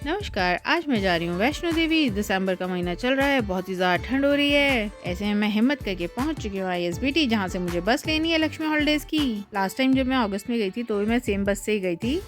नमस्कार, आज मैं जा रही हूँ वैष्णो देवी। दिसंबर का महीना चल रहा है, बहुत ही ज़्यादा ठंड हो रही है। ऐसे में मैं हिम्मत करके पहुँच चुकी हूँ ISBT, जहाँ से मुझे बस लेनी है लक्ष्मी हॉलिडेज की। लास्ट टाइम जब मैं अगस्त में गई थी तो भी मैं सेम बस से ही गई थी।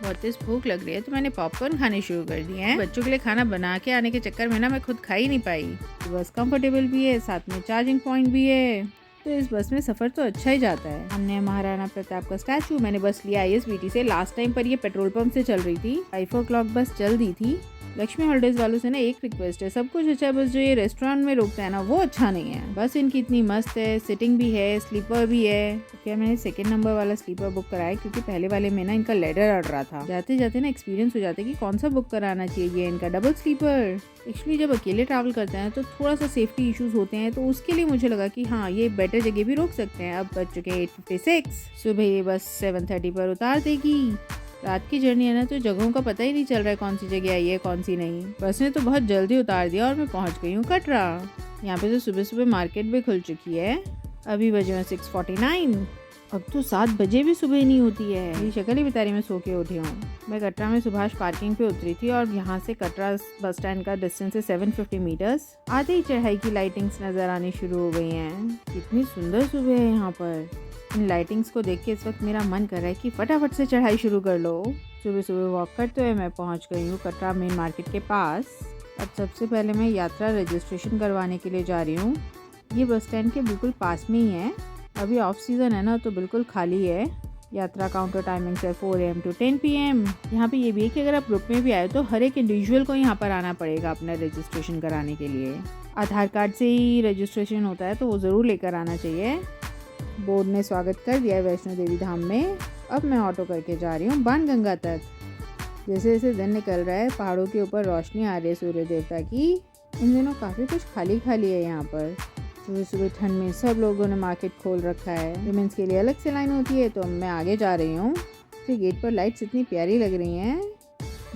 बहुत तेज भूख लग रही है तो मैंने पॉपकॉर्न खाने शुरू कर दिए हैं। बच्चों के लिए खाना बना के आने के चक्कर में ना मैं खुद खा ही नहीं पाई। बस कंफर्टेबल भी है, साथ में चार्जिंग पॉइंट भी है, तो इस बस में सफर तो अच्छा ही जाता है। हमने महाराणा प्रताप का स्टैचू मैंने बस लिया ISBT से। लास्ट टाइम पर ये पेट्रोल पंप से चल रही थी। 5 o'clock बस चल दी थी। लक्ष्मी हॉलिडेज वालों से ना एक रिक्वेस्ट है, सब कुछ अच्छा है, बस जो ये रेस्टोरेंट में रोकता है ना वो अच्छा नहीं है। बस इनकी इतनी मस्त है, सिटिंग भी है, स्लीपर भी है। तो क्या मैंने सेकंड नंबर वाला स्लीपर बुक कराया, क्योंकि पहले वाले में ना इनका लेडर अड़ रहा था। जाते जाते ना एक्सपीरियंस हो जाता है कि कौन सा बुक कराना चाहिए। इनका डबल स्लीपर। एक्चुअली जब अकेले ट्रैवल करते हैं तो थोड़ा सा सेफ्टी इश्यूज होते हैं, तो उसके लिए मुझे लगा कि हाँ ये बेटर जगह भी रोक सकते हैं। अब बज चुके हैं 8:56। सुबह ये बस 7:30 पर उतार देगी। रात की जर्नी है ना, तो जगहों का पता ही नहीं चल रहा है कौन सी जगह आई है कौन सी नहीं। बस ने तो बहुत जल्दी उतार दिया और मैं पहुंच गई हूँ कटरा। यहाँ पे तो सुबह सुबह मार्केट भी खुल चुकी है। अभी बजे हैं 6:49। अब तो 7 बजे भी सुबह नहीं होती है। मेरी शक्ल ही बता रही मैं सो के उठी हूँ। मैं कटरा में सुभाष पार्किंग पे उतरी थी और यहाँ से कटरा बस स्टैंड का डिस्टेंस है 750 मीटर्स। आधे ही चढ़ाई की लाइटिंग्स नजर आनी शुरू हो गई हैं। कितनी सुंदर सुबह है यहाँ पर। इन लाइटिंग्स को देख के इस वक्त मेरा मन कर रहा है कि फटाफट से चढ़ाई शुरू कर लो। सुबह सुबह वॉक करते हुए मैं पहुंच गई हूँ कटरा मेन मार्केट के पास। अब सबसे पहले मैं यात्रा रजिस्ट्रेशन करवाने के लिए जा रही हूँ। ये बस स्टैंड के बिल्कुल पास में ही है। अभी ऑफ सीज़न है ना, तो बिल्कुल खाली है। यात्रा काउंटर टाइमिंग है 4 AM to 10 PM। यहाँ पे ये भी है कि अगर आप ग्रुप में भी आए तो हर एक इंडिविजुअल को यहाँ पर आना पड़ेगा अपना रजिस्ट्रेशन कराने के लिए। आधार कार्ड से ही रजिस्ट्रेशन होता है, तो वो ज़रूर लेकर आना चाहिए। बोर्ड ने स्वागत कर दिया है वैष्णो देवी धाम में। अब मैं ऑटो करके जा रही हूँ बाणगंगा तक। जैसे जैसे दिन निकल रहा है, पहाड़ों के ऊपर रोशनी आ रही है सूर्य देवता की। इन दिनों काफ़ी कुछ खाली खाली है यहाँ पर। सुबह सुबह ठंड में सब लोगों ने मार्केट खोल रखा है। वुमेन्स के लिए अलग से लाइन होती है, तो मैं आगे जा रही हूँ। फिर गेट पर लाइट्स इतनी प्यारी लग रही हैं।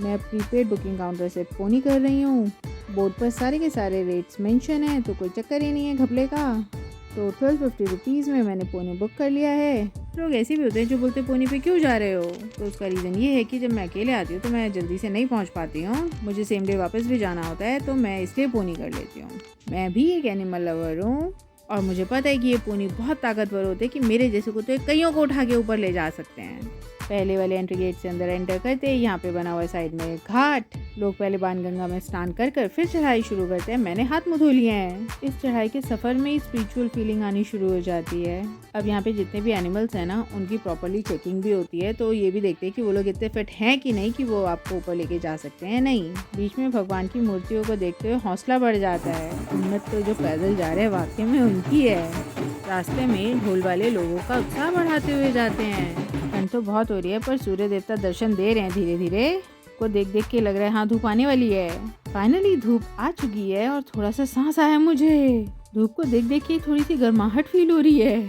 मैं प्रीपेड बुकिंग काउंटर से पोनी कर रही हूँ। बोर्ड पर सारे के सारे रेट्स मेंशन है, तो कोई चक्कर ही नहीं है घपले का। तो 1250 रुपीज़ में मैंने पोनी बुक कर लिया है। लोग ऐसे भी होते हैं जो बोलते पोनी पे क्यों जा रहे हो, तो उसका रीज़न ये है कि जब मैं अकेले आती हूँ तो मैं जल्दी से नहीं पहुँच पाती हूँ। मुझे सेम डे वापस भी जाना होता है, तो मैं इसलिए पोनी कर लेती हूँ। मैं भी एक एनिमल लवर हूँ और मुझे पता है कि ये पोनी बहुत ताकतवर होते हैं कि मेरे जैसे को तो कईयों को उठा के ऊपर ले जा सकते हैं। पहले वाले एंट्री गेट से अंदर एंटर करते ही यहाँ पे बना हुआ है साइड में घाट। लोग पहले बाणगंगा में स्नान कर कर फिर चढ़ाई शुरू करते हैं। मैंने हाथ मुँह धो लिए हैं। इस चढ़ाई के सफर में ही स्पिरिचुअल फीलिंग आनी शुरू हो जाती है। अब यहाँ पे जितने भी एनिमल्स हैं ना, उनकी प्रॉपरली चेकिंग भी होती है, तो ये भी देखते हैं कि वो लोग इतने फिट हैं कि नहीं कि वो आपको ऊपर लेके जा सकते हैं नहीं। बीच में भगवान की मूर्तियों को देखते हुए हौसला बढ़ जाता है। हिम्मत तो जो पैदल जा रहे हैं वाकई में उनकी है। रास्ते में ढोल वाले लोगों का उत्साह बढ़ाते हुए जाते हैं। ठंड तो बहुत हो रही है, पर सूर्य देवता दर्शन दे रहे हैं धीरे धीरे। को देख देख के लग रहा है हाँ धूप आने वाली है। फाइनली धूप आ चुकी है और थोड़ा सा सांस आया मुझे। धूप को देख देख के थोड़ी सी गर्माहट फील हो रही है।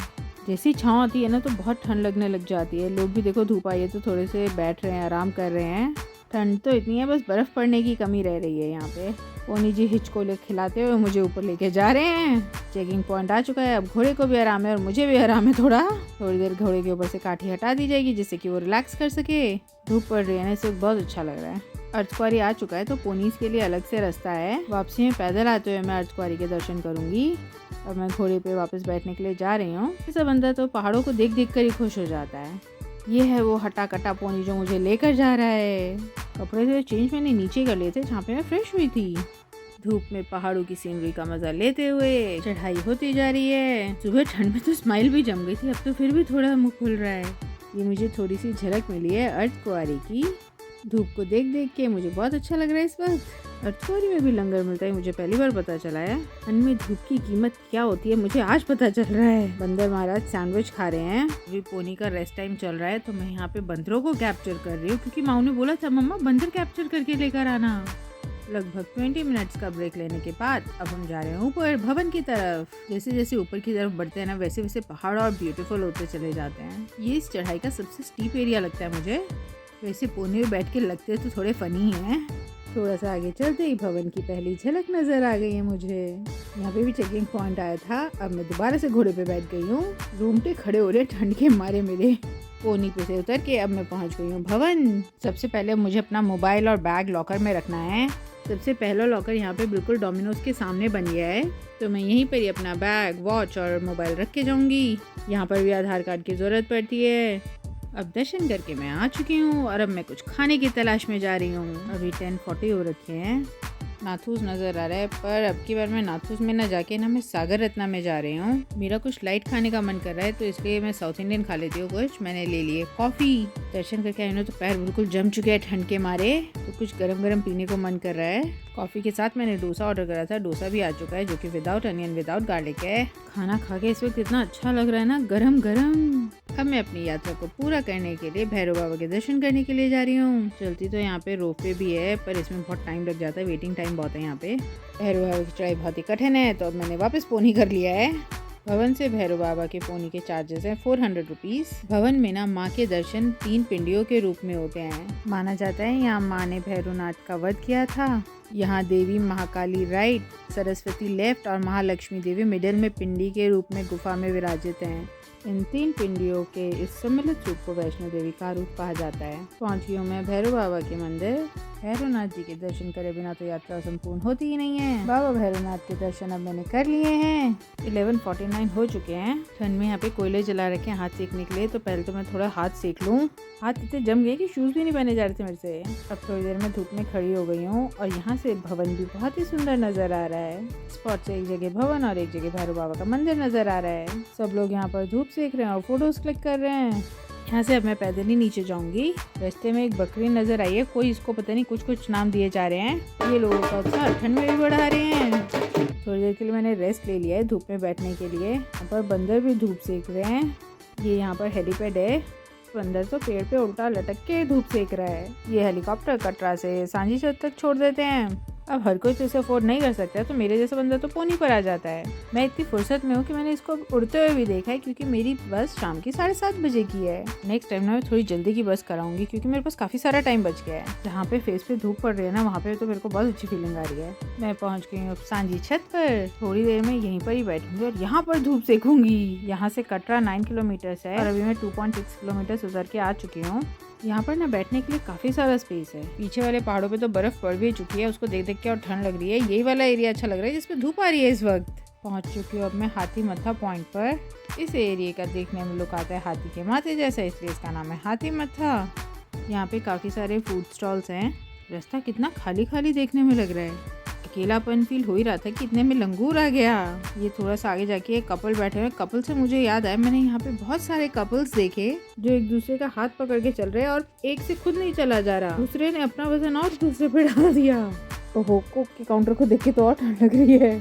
जैसी छाँव आती है ना, तो बहुत ठंड लगने लग जाती है। लोग भी देखो धूप आई है तो थोड़े से बैठ रहे हैं, आराम कर रहे हैं। ठंड तो इतनी है, बस बर्फ़ पड़ने की कमी रह रही है यहाँ पे। पोनी जी हिचको ले खिलाते हुए मुझे ऊपर लेके जा रहे हैं। चेकिंग पॉइंट आ चुका है। अब घोड़े को भी आराम है और मुझे भी आराम है। थोड़ी देर घोड़े के ऊपर से काठी हटा दी जाएगी, जिससे कि वो रिलैक्स कर सके। धूप पड़ रही है ना, इससे बहुत अच्छा लग रहा है। अर्धकुंवारी आ चुका है, तो पोनीज के लिए अलग से रास्ता है। वापसी में पैदल आते हुए मैं अर्धकुंवारी के दर्शन करूंगी। अब मैं घोड़े पे वापस बैठने के लिए जा रही हूँ। ऐसा बंदा तो पहाड़ों को देख देख कर ही खुश हो जाता है। ये है वो हटा कटा पोनी जो मुझे लेकर जा रहा है। कपड़े से चेंज मैंने नीचे कर लिए थे, जहाँ पे मैं फ्रेश हुई थी। धूप में पहाड़ों की सीनरी का मजा लेते हुए चढ़ाई होती जा रही है। सुबह ठंड में तो स्माइल भी जम गई थी, अब तो फिर भी थोड़ा मुंह खुल रहा है। ये मुझे थोड़ी सी झलक मिली है अर्धकुंवारी की। धूप को देख देख के मुझे बहुत अच्छा लग रहा है इस वक्त। अर्धकुंवारी में भी लंगर मिलता है, मुझे पहली बार पता चला है। ठंड में धूप की कीमत क्या होती है मुझे आज पता चल रहा है। बंदर महाराज सैंडविच खा रहे हैं। अभी पोनी का रेस्ट टाइम चल रहा है, तो मैं यहाँ पे बंदरों को कैप्चर कर रही हूँ, क्योंकि माऊ ने बोला था मम्मा बंदर कैप्चर करके लेकर आना। लगभग 20 मिनट्स का ब्रेक लेने के बाद अब हम जा रहे हैं ऊपर भवन की तरफ। जैसे जैसे ऊपर की तरफ बढ़ते हैं ना, वैसे वैसे पहाड़ और ब्यूटीफुल होते चले जाते हैं। ये इस चढ़ाई का सबसे स्टीप एरिया लगता है मुझे। वैसे पोनी में बैठ के लगते तो थोड़े फनी हैं। थोड़ा सा आगे चलते ही भवन की पहली झलक नजर आ गई है मुझे। यहाँ पे भी चेकिंग पॉइंट आया था। अब मैं दोबारा से घोड़े पे बैठ गई हूँ। रोंगटे खड़े हो रहे ठंड के मारे मेरे। पोनी पे से उतर के अब मैं पहुँच गई हूँ भवन। सबसे पहले मुझे अपना मोबाइल और बैग लॉकर में रखना है। सबसे पहला लॉकर यहाँ पे बिल्कुल डोमिनोज के सामने बन गया है, तो मैं यहीं पर ही अपना बैग, वॉच और मोबाइल रख के जाऊँगी। यहाँ पर भी आधार कार्ड की ज़रूरत पड़ती है। अब दर्शन करके मैं आ चुकी हूँ और अब मैं कुछ खाने की तलाश में जा रही हूँ। अभी 10:40 हो रखे हैं। नाथूस नज़र आ रहा है, पर अब की बार मैं नाथूस में ना जाके ना मैं सागर रत्ना में जा रही हूँ। मेरा कुछ लाइट खाने का मन कर रहा है, तो इसलिए मैं साउथ इंडियन खा लेती हूँ कुछ। मैंने ले लिए कॉफ़ी। दर्शन करके आई हूँ तो पैर बिल्कुल जम चुके हैं ठंड के मारे, तो कुछ गरम गरम पीने को मन कर रहा है। कॉफ़ी के साथ मैंने डोसा ऑर्डर करा था। डोसा भी आ चुका है, जो कि विदाउट अनियन, विदाउट गार्लिक है। खाना खा के इस वक्त इतना अच्छा लग रहा है ना, गरम गरम। अब मैं अपनी यात्रा को पूरा करने के लिए भैरव बाबा के दर्शन करने के लिए जा रही हूँ। चलती तो यहाँ पे रोपवे भी है, पर इसमें बहुत टाइम लग जाता है, वेटिंग टाइम बहुत है यहाँ पे। भैरव बाबा की चढ़ाई बहुत ही कठिन है, तो अब मैंने वापस पोनी कर लिया है। भवन से भैरव बाबा के पोनी के चार्जेस हैं 400 रुपीज़। भवन में ना माँ के दर्शन 3 पिंडियों के रूप में होते हैं। माना जाता है यहाँ माँ ने भैरवनाथ का वध किया था। यहाँ देवी महाकाली राइट, सरस्वती लेफ्ट और महालक्ष्मी देवी मिडिल में पिंडी के रूप में गुफा में विराजित हैं। इन 3 पिंडियों के इस सम्मिलित रूप को वैष्णो देवी का रूप कहा जाता है। पहुंची हूँ मैं भैरव बाबा के मंदिर। भैरवनाथ जी के दर्शन करे बिना तो यात्रा संपूर्ण होती ही नहीं है। बाबा भैरवनाथ के दर्शन अब मैंने कर लिए हैं। 11:49 हो चुके हैं। ठंड में यहाँ पे कोयले जला रखे हैं हाथ सेकने के लिए, तो पहले तो मैं थोड़ा हाथ सेक लूँ। हाथ इतने जम गए कि शूज भी नहीं पहने जा रहे थे मेरे से। अब थोड़ी देर में धूप में खड़ी हो गई हूँ और यहाँ से भवन भी बहुत ही सुंदर नजर आ रहा है। स्पॉट से एक जगह भवन और एक जगह भैरव बाबा का मंदिर नजर आ रहा है। सब लोग यहाँ पर धूप सेक रहे हैं और फोटोज क्लिक कर रहे हैं। यहाँ से अब मैं पैदल ही नीचे जाऊंगी। रास्ते में एक बकरी नजर आई है, कोई इसको पता नहीं कुछ नाम दिए जा रहे हैं। ये लोगों का उत्साह ठंड में भी बढ़ा रहे हैं। थोड़ी देर के लिए मैंने रेस्ट ले लिया है धूप में बैठने के लिए। यहाँ पर बंदर भी धूप सेक रहे हैं। ये यहाँ पर हेलीपैड है। बंदर तो पेड़ पे उल्टा लटक के धूप सेक रहा है। ये हेलीकॉप्टर कटरा से सांझी छत तक छोड़ देते हैं। अब हर कोई तो इसे अफोर्ड नहीं कर सकता, तो मेरे जैसा बंदा तो पोनी पर आ जाता है। मैं इतनी फुर्सत में हूँ कि मैंने इसको उड़ते हुए भी देखा है, क्योंकि मेरी बस शाम की 7:30 बजे की है। नेक्स्ट टाइम ना मैं थोड़ी जल्दी की बस कराऊंगी, क्योंकि मेरे पास काफी सारा टाइम बच गया है। जहाँ पे फेस पे धूप पड़ रही है ना, वहाँ पे तो मेरे को बहुत अच्छी फीलिंग आ रही है। मैं पहुँच गई हूँ सांझी छत पर। थोड़ी देर में यहीं पर ही बैठूंगी और यहाँ पर धूप सेकूंगी। यहाँ से कटरा 9 किलोमीटर है और अभी मैं 2.6 किलोमीटर उतर के आ चुकी हूँ। यहाँ पर ना बैठने के लिए काफी सारा स्पेस है। पीछे वाले पहाड़ों पे तो बर्फ पड़ भी चुकी है, उसको देख देख के और ठंड लग रही है। यही वाला एरिया अच्छा लग रहा है जिसमें धूप आ रही है। इस वक्त पहुँच चुकी हूँ अब मैं हाथी मत्था पॉइंट पर। इस एरिया का देखने में लुक आता है हाथी के माथे जैसा, इसलिए इसका नाम है हाथी मत्था। यहाँ पे काफी सारे फूड स्टॉल्स हैं। रास्ता कितना खाली खाली देखने में लग रहा है। अकेलापन फील हो ही रहा था कि इतने में लंगूर आ गया। ये थोड़ा सा आगे जाके एक कपल बैठे हुए। कपल से मुझे याद आया, मैंने यहाँ पे बहुत सारे कपल्स देखे जो एक दूसरे का हाथ पकड़ के चल रहे हैं और एक से खुद नहीं चला जा रहा, दूसरे ने अपना वजन और दूसरे पे डाल दिया। ओहो, कोक के काउंटर को देख के तो और ठंड लग रही है।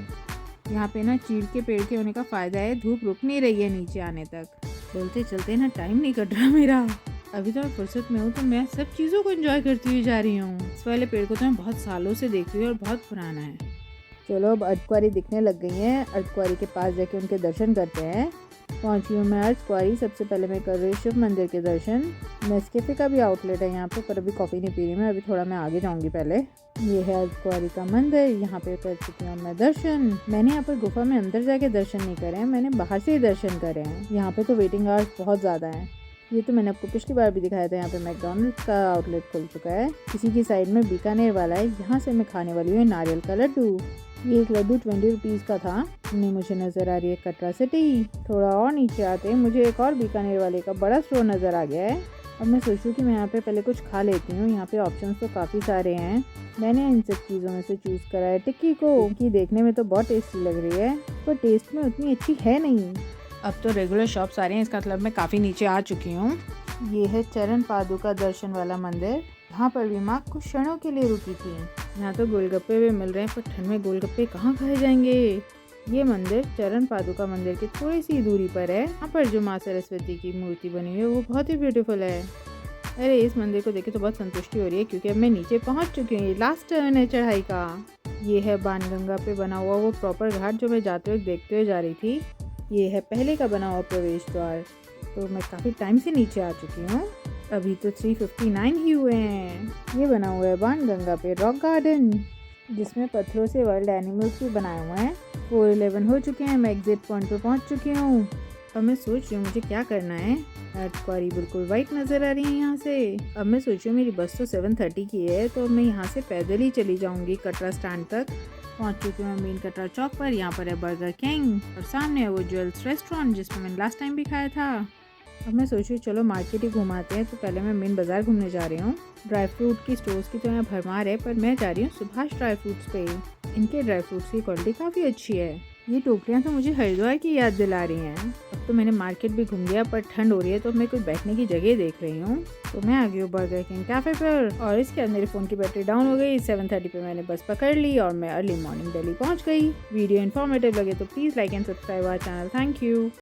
यहाँ पे ना चीड़ के पेड़ के होने का फायदा है, धूप रुक नहीं रही है नीचे आने तक। चलते चलते ना टाइम नहीं कट रहा मेरा। अभी तो मैं फुर्सत में हूँ, तो मैं सब चीज़ों को एंजॉय करती हुई जा रही हूँ। इस वाले पेड़ को तो मैं बहुत सालों से देख रही हूँ और बहुत पुराना है। चलो अब अर्धकुंवारी दिखने लग गई हैं। अर्धकुंवारी के पास जाके उनके दर्शन करते हैं। पहुँची हूँ मैं अर्धकुंवारी। सबसे पहले मैं कर रही हूँ शिव मंदिर के दर्शन। नेस्कैफे का भी आउटलेट है यहाँ पे, पर अभी कॉफ़ी नहीं पी रही मैं। अभी थोड़ा मैं आगे जाऊँगी पहले। ये है अर्धकुंवारी का मंदिर। यहाँ पे कर चुकी हूँ मैं दर्शन। मैंने यहाँ पर गुफा में अंदर जाके दर्शन नहीं करे हैं, मैंने बाहर से ही दर्शन करे हैं। यहाँ पे तो वेटिंग आवर्स बहुत ज़्यादा हैं। ये तो मैंने आपको पिछली बार भी दिखाया था। यहाँ पे मैकडॉनल्ड्स का आउटलेट खुल चुका है। किसी की साइड में बीकानेर वाला है। यहाँ से मैं खाने वाली हूँ नारियल का लड्डू। ये एक लड्डू 20 रुपीज़ का था। नहीं, मुझे नज़र आ रही है कटरा सिटी। थोड़ा और नीचे आते मुझे एक और बीकानेर वाले का बड़ा स्टोर नज़र आ गया है। अब मैं सोचूं कि मैं यहाँ पे पहले कुछ खा लेती हूँ। यहाँ पे ऑप्शंस तो काफ़ी सारे हैं। मैंने इन सब चीज़ों में से चूज़ करा है टिक्की को। टिक्की देखने में तो बहुत टेस्टी लग रही है, पर टेस्ट में उतनी अच्छी है नहीं। अब तो रेगुलर शॉप्स आ रहे हैं, इसका मतलब मैं काफ़ी नीचे आ चुकी हूँ। ये है चरण पादुका दर्शन वाला मंदिर। यहाँ पर भी माँ कुछ क्षणों के लिए रुकी थी। यहाँ तो गोलगप्पे भी मिल रहे हैं, पर ठंड में गोलगप्पे कहाँ खाए जाएंगे। ये मंदिर चरण पादुका मंदिर की थोड़ी सी दूरी पर है। यहाँ पर जो माँ सरस्वती की मूर्ति बनी हुई है वो बहुत ही ब्यूटीफुल है। अरे इस मंदिर को देखे तो बहुत संतुष्टि हो रही है, क्योंकि अब मैं नीचे पहुँच चुकी हूँ। ये लास्ट टर्न है चढ़ाई का। ये है बाणगंगा पे बना हुआ वो प्रॉपर घाट जो मैं जाते हुए देखते हुए जा रही थी। ये है पहले का बना हुआ प्रवेश द्वार। तो मैं काफ़ी टाइम से नीचे आ चुकी हूँ। अभी तो 3:59 ही हुए हैं। ये बना हुआ है बाणगंगा पे रॉक गार्डन, जिसमें पत्थरों से वर्ल्ड एनिमल्स भी बनाए हुए हैं। 4:11 हो चुके हैं, मैं एग्जिट पॉइंट पे पहुंच चुकी हूँ। अब मैं सोच रही हूँ मुझे क्या करना है। क्वारी बिल्कुल वाइट नज़र आ रही है यहाँ से। अब मैं सोच रही हूँ मेरी बस तो 7:30 की है, तो अब मैं यहाँ से पैदल ही चली जाऊँगी कटरा स्टैंड तक। पहुँच चुकी हूँ मेन कटरा चौक पर। यहाँ पर है बर्गर किंग और सामने है वो ज्वेल्स रेस्टोरेंट जिसमें मैंने लास्ट टाइम भी खाया था। अब मैं सोच रही हूँ चलो मार्केट ही घुमाते हैं, तो पहले मैं मेन बाज़ार घूमने जा रही हूँ। ड्राई फ्रूट की स्टोर्स की तो यहाँ भरमार है, पर मैं जा रही हूँ सुभाष ड्राई फ्रूट्स पे। इनके ड्राई फ्रूट्स की क्वालिटी काफ़ी अच्छी है। ये टोकरियाँ तो मुझे हरिद्वार की याद दिला रही हैं। अब तो मैंने मार्केट भी घूम लिया, पर ठंड हो रही है तो मैं कोई बैठने की जगह देख रही हूँ। तो मैं आ गई हूँ बर्गर किंग कैफ़े पर, और इसके बाद मेरे फ़ोन की बैटरी डाउन हो गई। 7:30 पे मैंने बस पकड़ ली और मैं अर्ली मॉर्निंग दिल्ली पहुँच गई। वीडियो इन्फॉर्मेटिव लगे तो please like and subscribe our channel. Thank you.